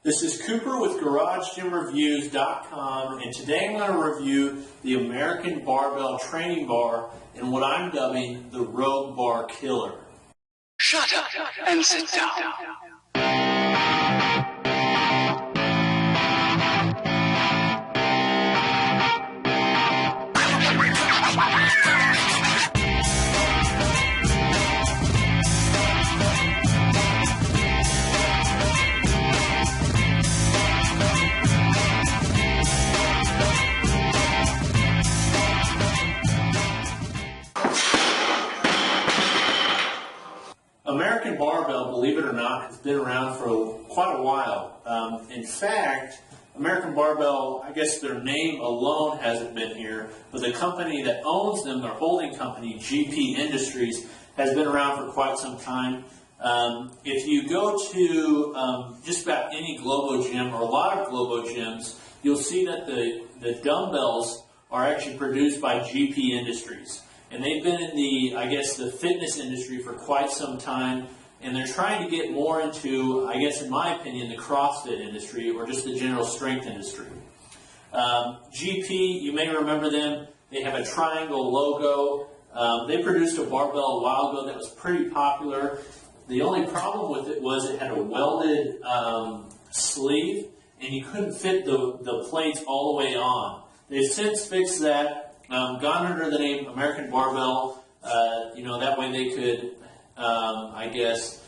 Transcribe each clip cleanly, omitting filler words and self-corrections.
This is Cooper with GarageGymReviews.com, and today I'm going to review the American Barbell Training Bar and what I'm dubbing the Rogue Bar Killer. Shut up and sit down. American Barbell, believe it or not, has been around for quite a while. In fact, American Barbell, I guess their name alone hasn't been here, but the company that owns them, their holding company, GP Industries, has been around for quite some time. If you go to just about any Globo gym or a lot of Globo gyms, you'll see that the dumbbells are actually produced by GP Industries. And they've been in the, I guess, the fitness industry for quite some time, and they're trying to get more into, I guess, in my opinion, the CrossFit industry or just the general strength industry. GP, you may remember them. They have a triangle logo. They produced a barbell a while ago that was pretty popular. The only problem with it was it had a welded sleeve, and you couldn't fit the plates all the way on. They've since fixed that. Gone under the name American Barbell, that way they could, I guess,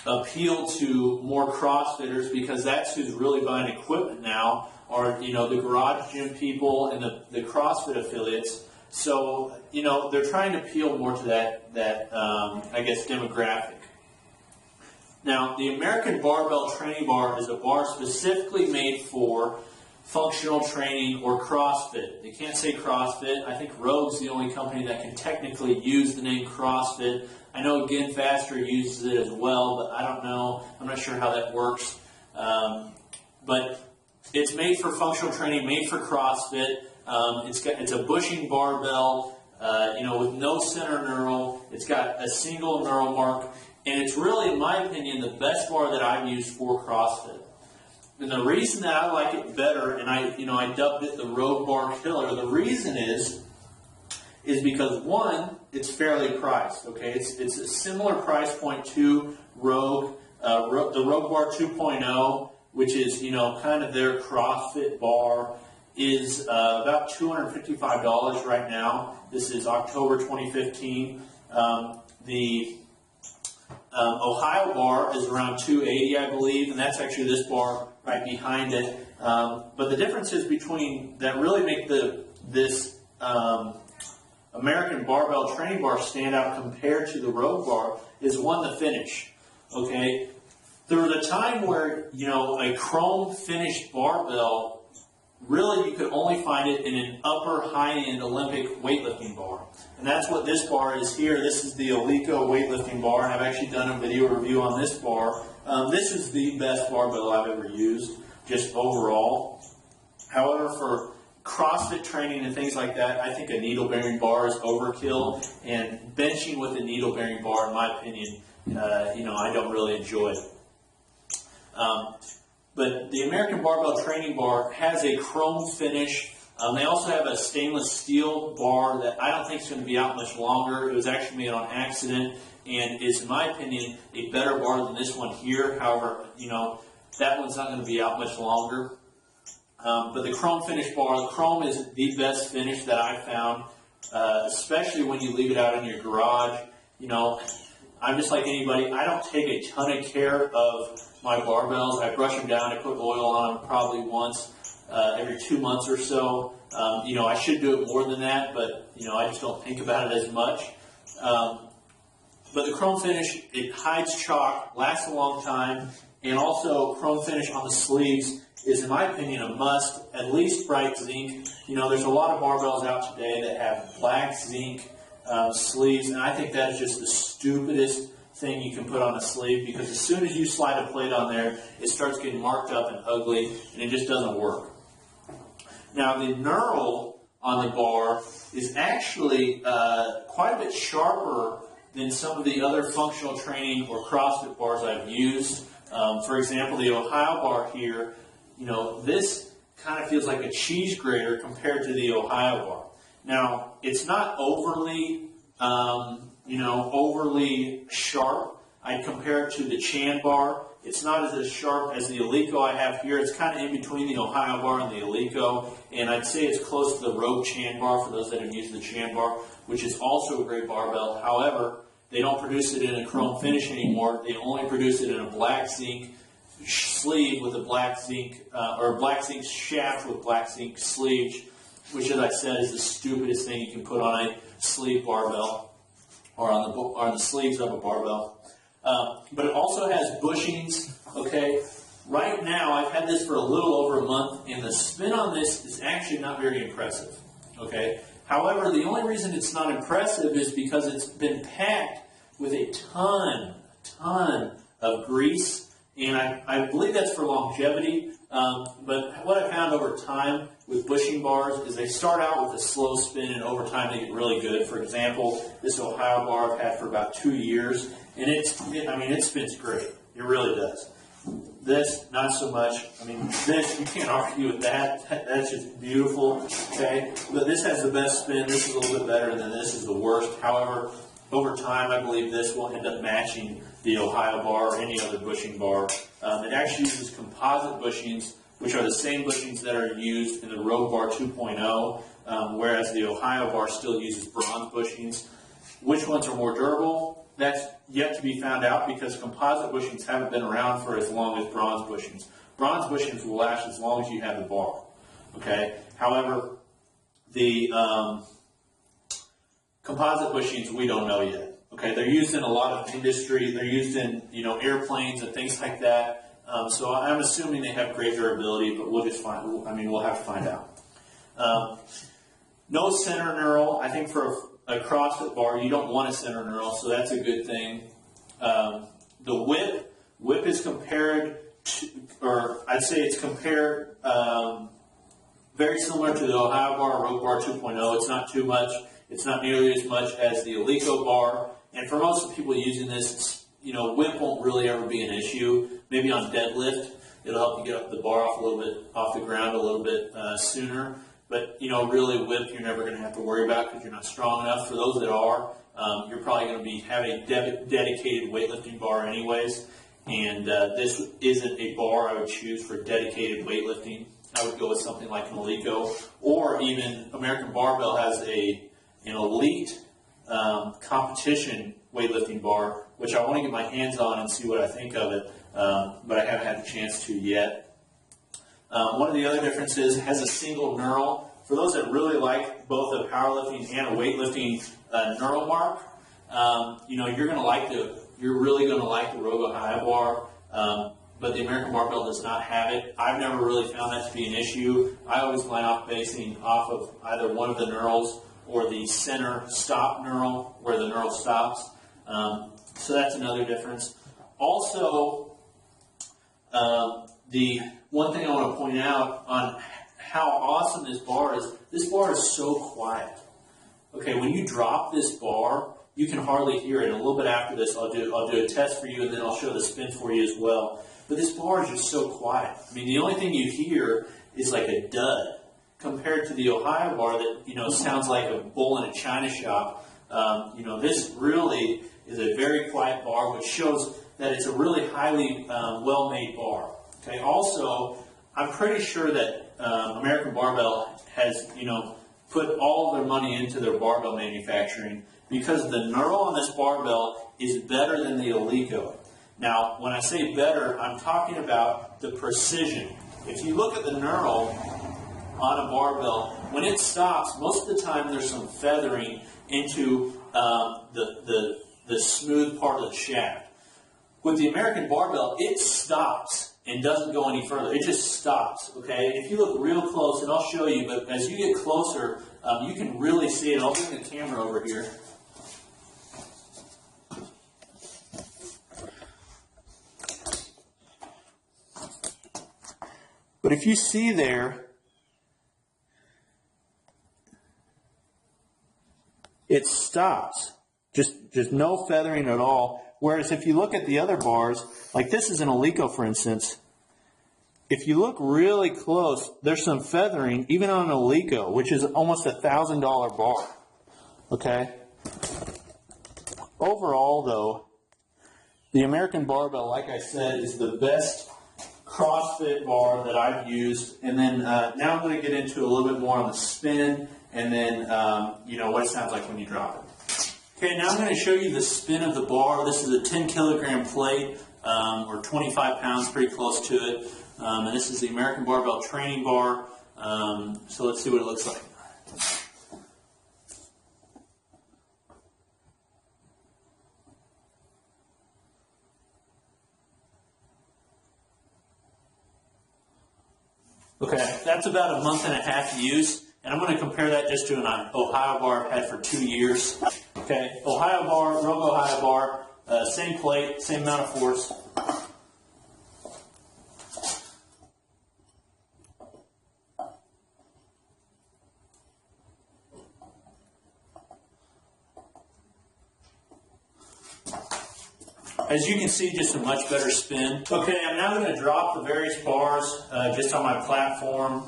appeal to more CrossFitters, because that's who's really buying equipment now, are, the garage gym people and the CrossFit affiliates. So, they're trying to appeal more to that I guess, demographic. Now, the American Barbell Training Bar is a bar specifically made for functional training or CrossFit. They can't say CrossFit. I think Rogue's the only company that can technically use the name CrossFit. I know Again Faster uses it as well, but I don't know. I'm not sure how that works. But it's made for functional training, made for CrossFit. It's a bushing barbell, with no center knurl. It's got a single knurl mark, and it's really, in my opinion, the best bar that I've used for CrossFit. And the reason that I like it better, and I dubbed it the Rogue Bar Killer, the reason is because, one, it's fairly priced. Okay, it's a similar price point to Rogue, the Rogue Bar 2.0, which is kind of their CrossFit bar, is about $255 right now. This is October 2015. The Ohio bar is around $280, I believe, and that's actually this bar right behind it. But the differences between that really make this American Barbell Training Bar stand out compared to the Rogue Bar is, one, the finish. Okay, there was a time where a chrome finished barbell, really you could only find it in an upper high-end Olympic weightlifting bar. And that's what this bar is here. This is the Alico weightlifting bar, and I've actually done a video review on this bar. This is the best barbell I've ever used, just overall. However, for CrossFit training and things like that, I think a needle-bearing bar is overkill, and benching with a needle-bearing bar, in my opinion, I don't really enjoy it. But the American Barbell Training Bar has a chrome finish. They also have a stainless steel bar that I don't think is going to be out much longer. It was actually made on accident, and is, in my opinion, a better bar than this one here. However, that one's not going to be out much longer. But the chrome finish bar, the chrome is the best finish that I found, especially when you leave it out in your garage. I'm just like anybody. I don't take a ton of care of my barbells. I brush them down. I put oil on them probably once every 2 months or so. I should do it more than that, but I just don't think about it as much. But the chrome finish, it hides chalk, lasts a long time, and also chrome finish on the sleeves is, in my opinion, a must. At least bright zinc. There's a lot of barbells out today that have black zinc sleeves, and I think that is just the stupidest thing you can put on a sleeve, because as soon as you slide a plate on there, it starts getting marked up and ugly, and it just doesn't work. Now, the knurl on the bar is actually quite a bit sharper than some of the other functional training or CrossFit bars I've used. For example, the Ohio bar here, you know, this kind of feels like a cheese grater compared to the Ohio bar. Now, it's not overly, overly sharp. I'd compare it to the Chan bar. It's not as sharp as the Alico I have here. It's kind of in between the Ohio bar and the Alico, and I'd say it's close to the Rogue Chan bar for those that have used the Chan bar, which is also a great barbell. However, they don't produce it in a chrome finish anymore. They only produce it in a black zinc sleeve with a black zinc, or a black zinc shaft with black zinc sleeves, which, as I said, is the stupidest thing you can put on a sleeve barbell or on the sleeves of a barbell. But it also has bushings, okay? Right now, I've had this for a little over a month, and the spin on this is actually not very impressive, okay? However, the only reason it's not impressive is because it's been packed with a ton of grease, and I believe that's for longevity. But what I found over time with bushing bars is they start out with a slow spin, and over time they get really good. For example, this Ohio bar I've had for about 2 years, and it spins great. It really does. This, not so much. I mean, this, you can't argue with that. That's just beautiful, okay? But this has the best spin. This is a little bit better, and then this is the worst. However, over time, I believe this will end up matching the Ohio bar or any other bushing bar. It actually uses composite bushings, which are the same bushings that are used in the Rogue Bar 2.0, whereas the Ohio bar still uses bronze bushings. Which ones are more durable? That's yet to be found out because composite bushings haven't been around for as long as bronze bushings. Bronze bushings will last as long as you have the bar. Okay. However, the composite bushings we don't know yet. Okay, they're used in a lot of industry. They're used in airplanes and things like that. So I'm assuming they have great durability, but we'll just find. We'll have to find out. No center knurl. I think for a CrossFit bar, you don't want a center knurl, so that's a good thing. The whip is compared to, or I'd say it's compared very similar to the Ohio bar or Rogue Bar 2.0. It's not too much. It's not nearly as much as the Alico bar. And for most of the people using this, whip won't really ever be an issue. Maybe on deadlift, it'll help you get the bar off the ground a little bit sooner. But, really whip you're never going to have to worry about because you're not strong enough. For those that are, you're probably going to have a dedicated weightlifting bar anyways. And this isn't a bar I would choose for dedicated weightlifting. I would go with something like an Alico, or even American Barbell has an elite competition weightlifting bar, which I want to get my hands on and see what I think of it, but I haven't had the chance to yet. One of the other differences, it has a single knurl. For those that really like both a powerlifting and a weightlifting knurl mark, you're really going to like the Rogue Ohio bar, but the American Barbell does not have it. I've never really found that to be an issue. I always line basing off of either one of the knurls or the center stop knurl, where the knurl stops. So that's another difference. Also, the one thing I want to point out on how awesome this bar is so quiet. Okay, when you drop this bar, you can hardly hear it. And a little bit after this, I'll do a test for you, and then I'll show the spin for you as well. But this bar is just so quiet. The only thing you hear is like a dud compared to the Ohio bar that sounds like a bull in a china shop. This really is a very quiet bar, which shows that it's a really highly well-made bar. Okay. Also, I'm pretty sure that American Barbell has put all of their money into their barbell manufacturing, because the knurl on this barbell is better than the Alico. Now, when I say better, I'm talking about the precision. If you look at the knurl on a barbell, when it stops, most of the time there's some feathering into the smooth part of the shaft. With the American Barbell, it stops and doesn't go any further. It just stops, okay? And if you look real close, and I'll show you, but as you get closer, you can really see it. I'll bring the camera over here. But if you see there, it stops. Just no feathering at all. Whereas if you look at the other bars, like this is an Eleiko, for instance, if you look really close, there's some feathering, even on an Eleiko, which is almost $1,000 bar. Okay? Overall, though, the American Barbell, like I said, is the best CrossFit bar that I've used. And then now I'm going to get into a little bit more on the spin and then, what it sounds like when you drop it. Okay, now I'm going to show you the spin of the bar. This is a 10 kilogram plate, or 25 pounds, pretty close to it. And this is the American Barbell training bar. So let's see what it looks like. Okay, that's about a month and a half use, and I'm going to compare that just to an Ohio bar I've had for 2 years. Okay, Ohio bar, Rogue Ohio bar, same plate, same amount of force. As you can see, just a much better spin. Okay, I'm now going to drop the various bars just on my platform,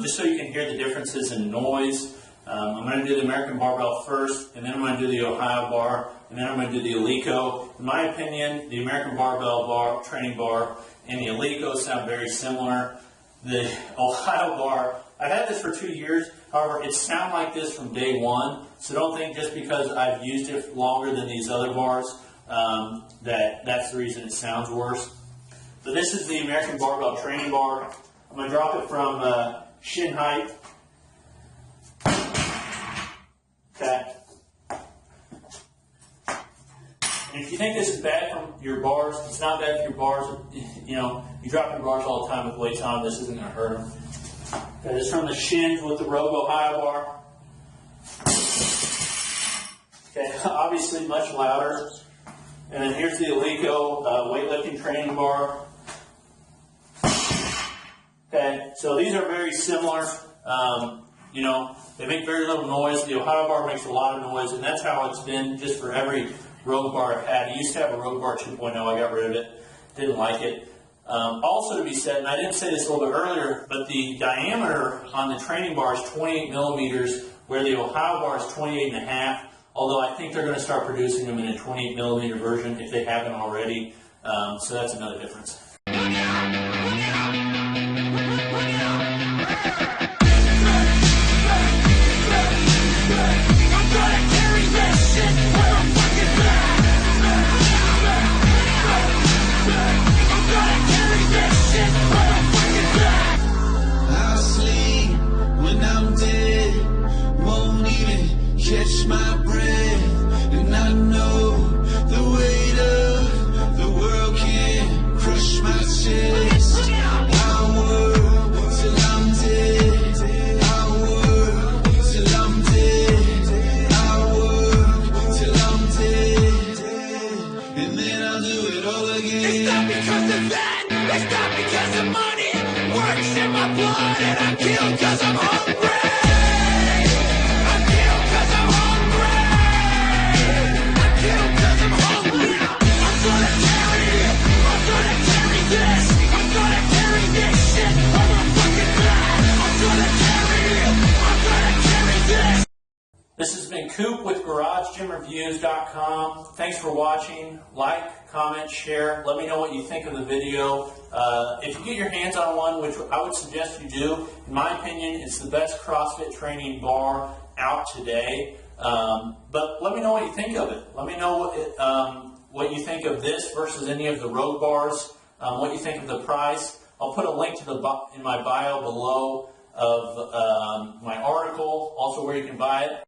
just so you can hear the differences in noise. I'm going to do the American Barbell first, and then I'm going to do the Ohio bar, and then I'm going to do the Eleiko. In my opinion, the American Barbell bar, training bar, and the Eleiko sound very similar. The Ohio bar, I've had this for 2 years. However, it sounds like this from day one, so don't think just because I've used it longer than these other bars that's the reason it sounds worse. So this is the American Barbell training bar. I'm going to drop it from shin height. Okay. And if you think this is bad from your bars, it's not bad for your bars. You drop your bars all the time with weights on. This isn't going to hurt them. Okay, this is from the shins with the Rogue Ohio bar. Okay, obviously much louder. And then here's the Eleiko weightlifting training bar. Okay, so these are very similar. They make very little noise. The Ohio bar makes a lot of noise, and that's how it's been just for every Rogue bar I've had. I used to have a Rogue bar 2.0. I got rid of it. Didn't like it. Also to be said, and I didn't say this a little bit earlier, but the diameter on the training bar is 28 millimeters, where the Ohio bar is 28.5. Although I think they're going to start producing them in a 28 millimeter version if they haven't already. So that's another difference. I'll sleep when I'm dead, won't even catch my breath, and I know the weight of the world can crush my chest. I'll work till I'm dead, I'll work till I'm dead, I'll work till I'm dead, and then I'll do it all again. It's not because of that, it's not because of money, works in my blood, and I'm killed because I'm hungry. This has been Coop with GarageGymReviews.com. Thanks for watching. Like, comment, share. Let me know what you think of the video. If you get your hands on one, which I would suggest you do, in my opinion, it's the best CrossFit training bar out today. But let me know what you think of it. Let me know what you think of this versus any of the Rogue bars, what you think of the price. I'll put a link to in my bio below of my article, also where you can buy it.